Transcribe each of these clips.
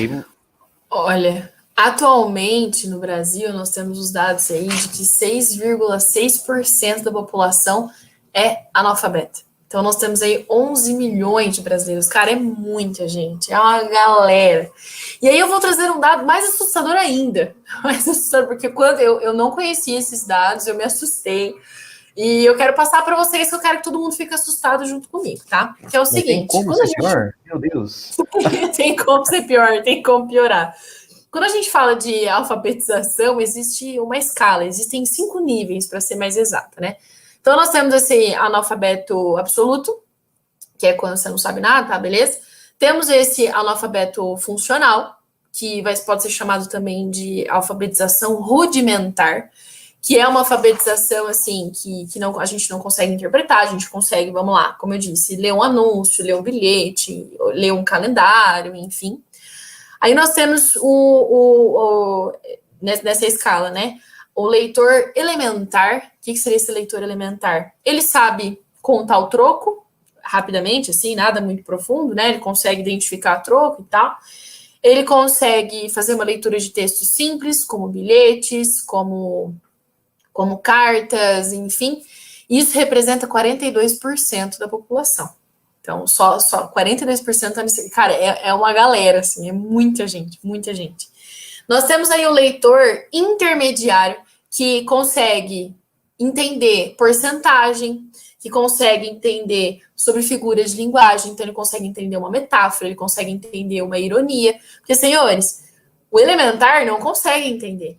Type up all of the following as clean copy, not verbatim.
comigo. Olha, atualmente no Brasil nós temos os dados aí de que 6,6% da população é analfabeta. Então nós temos aí 11 milhões de brasileiros. Cara, é muita gente, é uma galera. E aí eu vou trazer um dado mais assustador ainda. Mais assustador, porque quando eu não conhecia esses dados, eu me assustei. E eu quero passar para vocês que eu quero que todo mundo fique assustado junto comigo, tá? Que é o Mas seguinte, tem como quando a ser gente... pior? Meu Deus. Tem como ser pior, tem como piorar. Quando a gente fala de alfabetização, existe uma escala, existem 5 níveis, para ser mais exata, né? Então, nós temos esse analfabeto absoluto, que é quando você não sabe nada, tá? Beleza? Temos esse analfabeto funcional, que pode ser chamado também de alfabetização rudimentar, que é uma alfabetização, assim, que não, a gente não consegue interpretar, a gente consegue, vamos lá, como eu disse, ler um anúncio, ler um bilhete, ler um calendário, enfim. Aí nós temos nessa escala, né? O leitor elementar. O que seria esse leitor elementar? Ele sabe contar o troco rapidamente, assim, nada muito profundo, né? Ele consegue identificar troco e tal. Ele consegue fazer uma leitura de textos simples, como bilhetes, como cartas, enfim. Isso representa 42% da população. Então, só 42%, cara, é uma galera, assim, é muita gente, muita gente. Nós temos aí o leitor intermediário, que consegue entender porcentagem, que consegue entender sobre figuras de linguagem, então ele consegue entender uma metáfora, ele consegue entender uma ironia, porque, senhores, o elementar não consegue entender,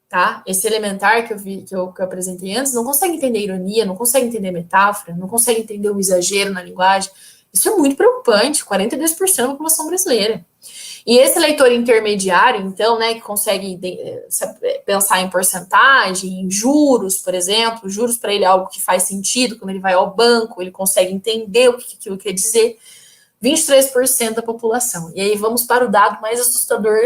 tá? Esse elementar que eu apresentei antes não consegue entender ironia, não consegue entender metáfora, não consegue entender o exagero na linguagem. Isso é muito preocupante, 42% da população brasileira. E esse leitor intermediário, então, né, que consegue pensar em porcentagem, em juros, por exemplo, juros para ele é algo que faz sentido, quando ele vai ao banco, ele consegue entender o que aquilo quer dizer, 23% da população. E aí vamos para o dado mais assustador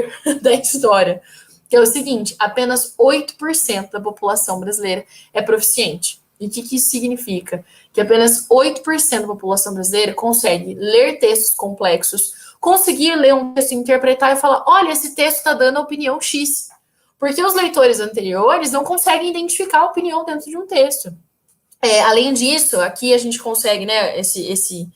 da história, que é o seguinte, apenas 8% da população brasileira é proficiente. E o que isso significa? Que apenas 8% da população brasileira consegue ler textos complexos, conseguir ler um texto, interpretar e falar, olha, esse texto está dando a opinião X. Porque os leitores anteriores não conseguem identificar a opinião dentro de um texto. Além disso, aqui a gente consegue, né, esse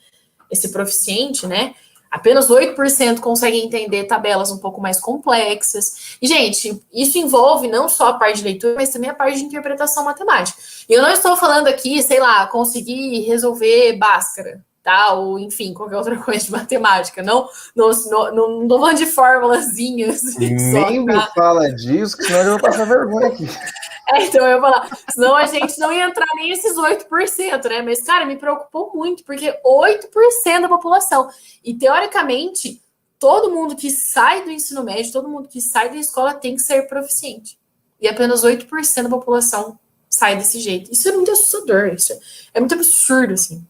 proficiente, né, apenas 8% conseguem entender tabelas um pouco mais complexas. E, gente, isso envolve não só a parte de leitura, mas também a parte de interpretação matemática. E eu não estou falando aqui, sei lá, conseguir resolver Bhaskara, tá? Ou, enfim, qualquer outra coisa de matemática. Não estou falando de formulazinhas. Nem me fala disso, que senão eu vou passar vergonha aqui. Então eu ia falar, senão a gente não ia entrar nem esses 8%, né? Mas, cara, me preocupou muito, porque 8% da população. E, teoricamente, todo mundo que sai do ensino médio, todo mundo que sai da escola tem que ser proficiente. E apenas 8% da população sai desse jeito. Isso é muito assustador, isso é muito absurdo, assim.